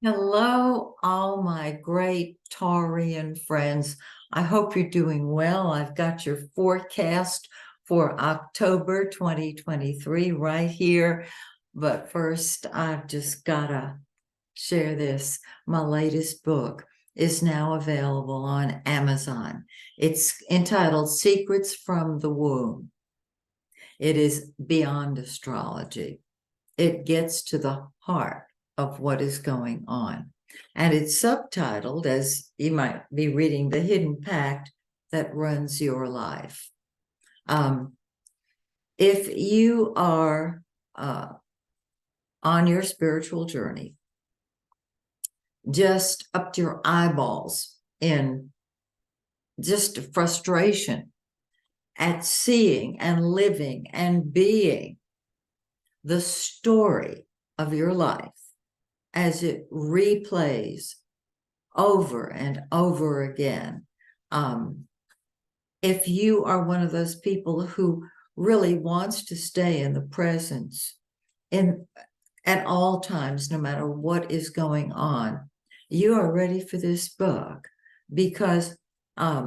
Hello, all my great Taurian friends. I hope you're doing well. I've got your forecast for October 2023 right here. But first, I've just got to share this. My latest book is now available on Amazon. It's entitled Secrets from the Womb. It is beyond astrology. It gets to the heart of what is going on. And it's subtitled, as you might be reading, The Hidden Pact That Runs Your Life. Um, if you are on your spiritual journey, just up to your eyeballs in just frustration at seeing and living and being the story of your life as it replays over and over again. If you are one of those people who really wants to stay in the presence in at all times, no matter what is going on, you are ready for this book because I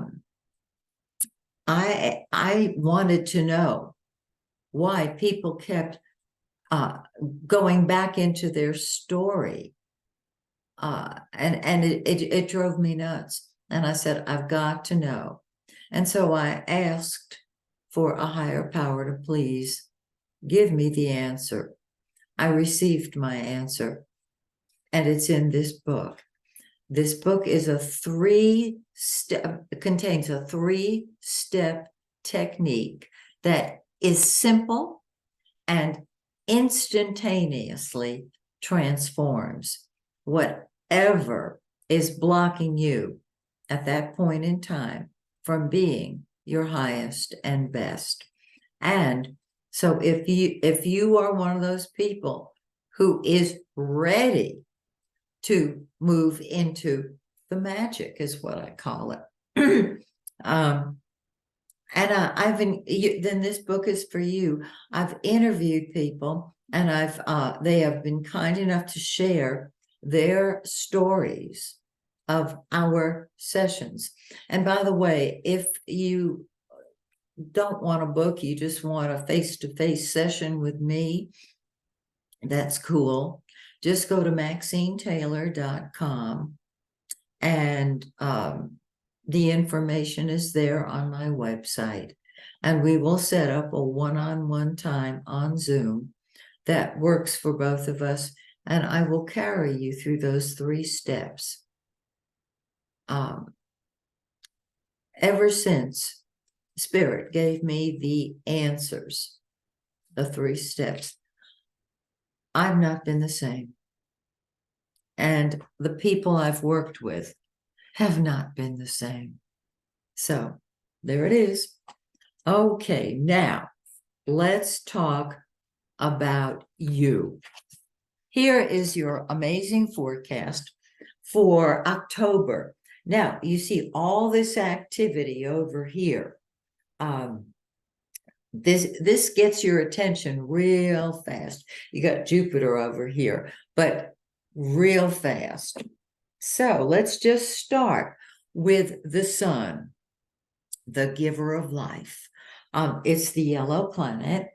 wanted to know why people kept going back into their story. And it drove me nuts. And I said, I've got to know. And so I asked for a higher power to please give me the answer. I received my answer, and it's in this book. This book is contains a three-step technique that is simple and instantaneously transforms whatever is blocking you at that point in time from being your highest and best. And so if you are one of those people who is ready to move into the magic, is what I call it. Then this book is for you. I've interviewed people, and they have been kind enough to share their stories of our sessions. And by the way, if you don't want a book, you just want a face-to-face session with me, that's cool. Just go to MaxineTaylor.com, and the information is there on my website. And we will set up a one-on-one time on Zoom that works for both of us. And I will carry you through those three steps. Ever since Spirit gave me the answers, the three steps, I've not been the same. And the people I've worked with have not been the same. So there it is. Okay, now let's talk about you. Here is your amazing forecast for October. Now, you see all this activity over here. This gets your attention real fast. You got Jupiter over here, but real fast. So let's just start with the sun, the giver of life. It's the yellow planet,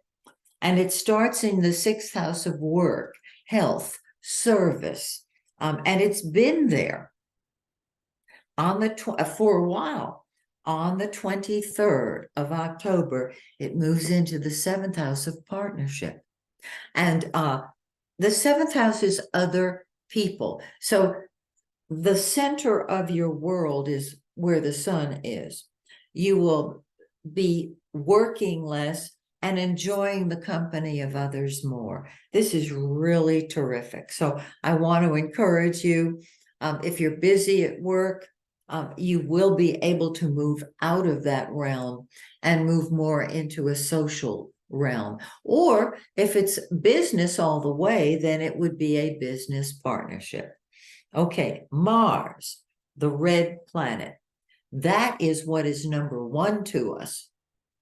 and it starts in the sixth house of work, health, service, and it's been there for a while. On the 23rd of October, it moves into the seventh house of partnership. And the seventh house is other people. So the center of your world is where the sun is. You will be working less and enjoying the company of others more. This is really terrific. So I want to encourage you, if you're busy at work, you will be able to move out of that realm and move more into a social realm. Or if it's business all the way, then it would be a business partnership. Okay, Mars, the red planet. That is what is number one to us.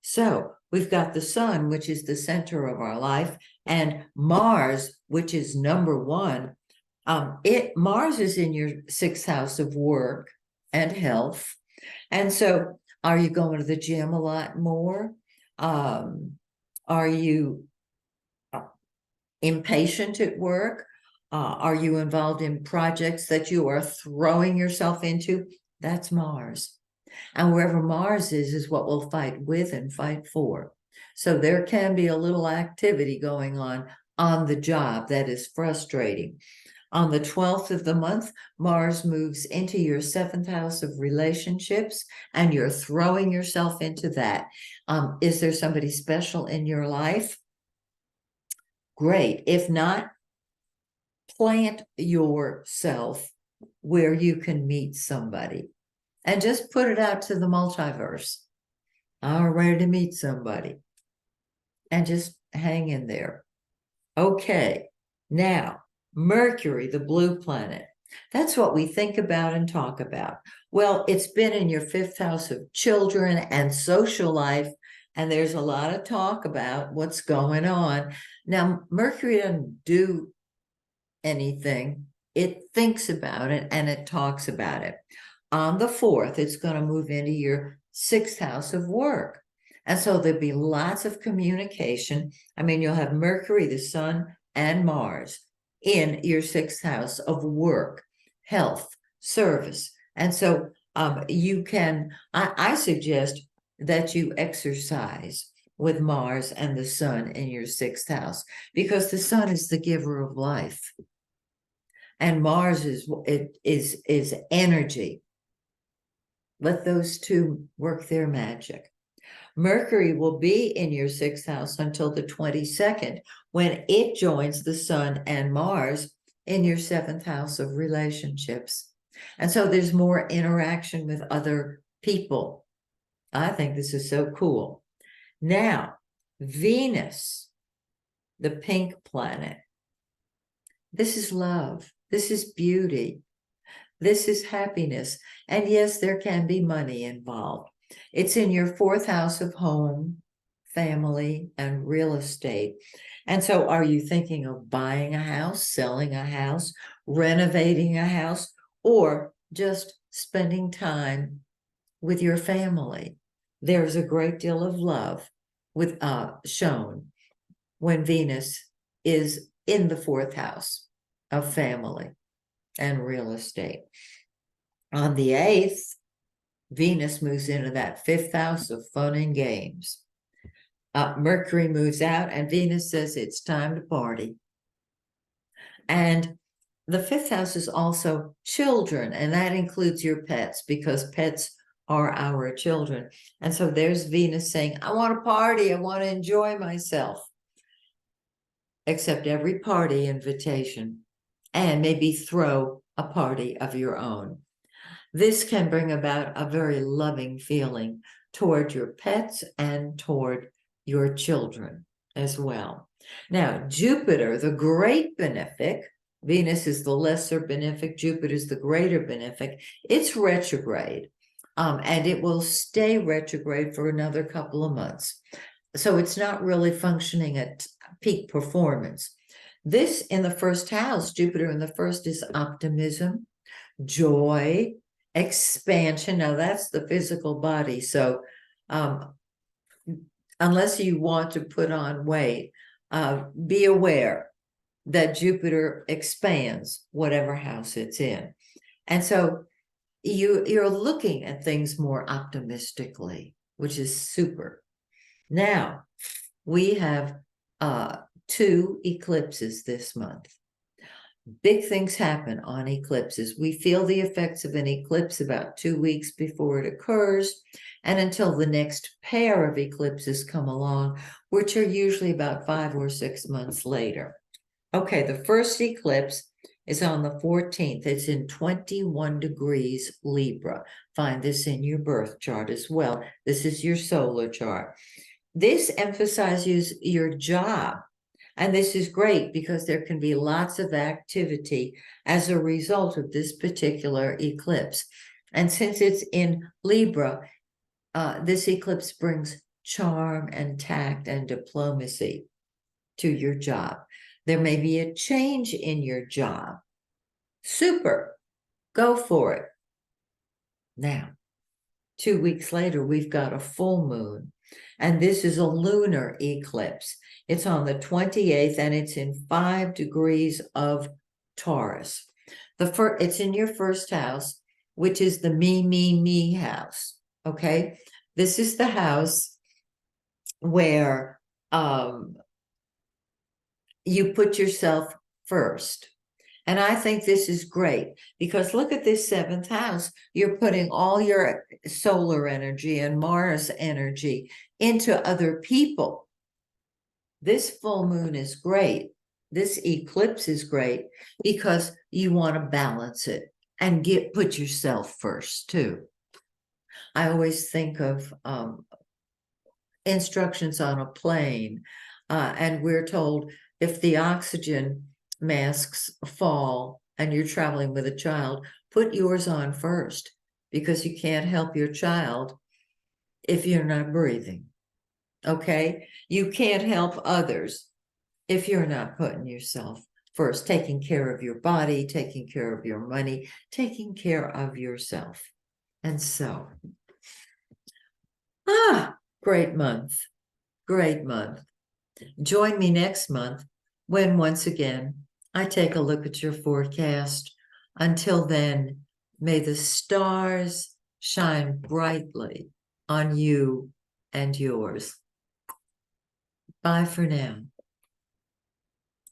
So we've got the sun, which is the center of our life, and Mars, which is number one. Mars is in your sixth house of work and health. And so are you going to the gym a lot more? Are you impatient at work? Are you involved in projects that you are throwing yourself into? That's Mars. And wherever Mars is what we'll fight with and fight for. So there can be a little activity going on the job that is frustrating. On the 12th of the month, Mars moves into your seventh house of relationships, and you're throwing yourself into that. Is there somebody special in your life? Great. If not, plant yourself where you can meet somebody and just put it out to the multiverse. I'm ready to meet somebody and just hang in there. Okay. Now, Mercury, the blue planet. That's what we think about and talk about. Well, it's been in your fifth house of children and social life, and there's a lot of talk about what's going on. Now, Mercury doesn't do anything, it thinks about it and it talks about it. On the 4th, it's going to move into your sixth house of work. And so there'll be lots of communication. I mean, you'll have Mercury, the Sun, and Mars in your sixth house of work, health, service. And so I suggest that you exercise with Mars and the Sun in your sixth house, because the Sun is the giver of life. And Mars is energy. Let those two work their magic. Mercury will be in your sixth house until the 22nd, when it joins the Sun and Mars in your seventh house of relationships. And so there's more interaction with other people. I think this is so cool. Now, Venus, the pink planet. This is love. This is beauty. This is happiness. And yes, there can be money involved. It's in your fourth house of home, family, and real estate. And so are you thinking of buying a house, selling a house, renovating a house, or just spending time with your family? There's a great deal of love shown when Venus is in the fourth house of family and real estate. On the 8th, Venus moves into that fifth house of fun and games. Mercury moves out and Venus says it's time to party. And the fifth house is also children, and that includes your pets, because pets are our children. And so there's Venus saying, I want to party, I want to enjoy myself. Accept every party invitation and maybe throw a party of your own. This can bring about a very loving feeling toward your pets and toward your children as well. Now, Jupiter, the great benefic, Venus is the lesser benefic, Jupiter is the greater benefic. It's retrograde, and it will stay retrograde for another couple of months. So it's not really functioning at peak performance. This in the first house, Jupiter in the first, is optimism, joy, expansion. Now that's the physical body. So unless you want to put on weight, be aware that Jupiter expands whatever house it's in. And so you're looking at things more optimistically, which is super. Now, we have 2 eclipses this month. Big things happen on eclipses. We feel the effects of an eclipse about 2 weeks before it occurs, and until the next pair of eclipses come along, which are usually about 5 or 6 months later. Okay, the first eclipse is on the 14th. It's in 21 degrees Libra. Find this in your birth chart as well. This is your solar chart. This emphasizes your job. And this is great because there can be lots of activity as a result of this particular eclipse. And since it's in Libra, this eclipse brings charm and tact and diplomacy to your job. There may be a change in your job Super. Go for it. Now, 2 weeks later, we've got a full moon, and this is a lunar eclipse. It's on the 28th, and it's in 5 degrees of Taurus. It's in your first house, which is the me house. Okay, this is the house where you put yourself first. And I think this is great because look at this seventh house. You're putting all your solar energy and Mars energy into other people. This full moon is great. This eclipse is great because you want to balance it and put yourself first too. I always think of instructions on a plane, and we're told if the oxygen masks fall and you're traveling with a child, put yours on first because you can't help your child if you're not breathing. Okay? You can't help others if you're not putting yourself first, taking care of your body, taking care of your money, taking care of yourself. And so, great month. Great month. Join me next month when once again I take a look at your forecast. Until then, may the stars shine brightly on you and yours. Bye for now.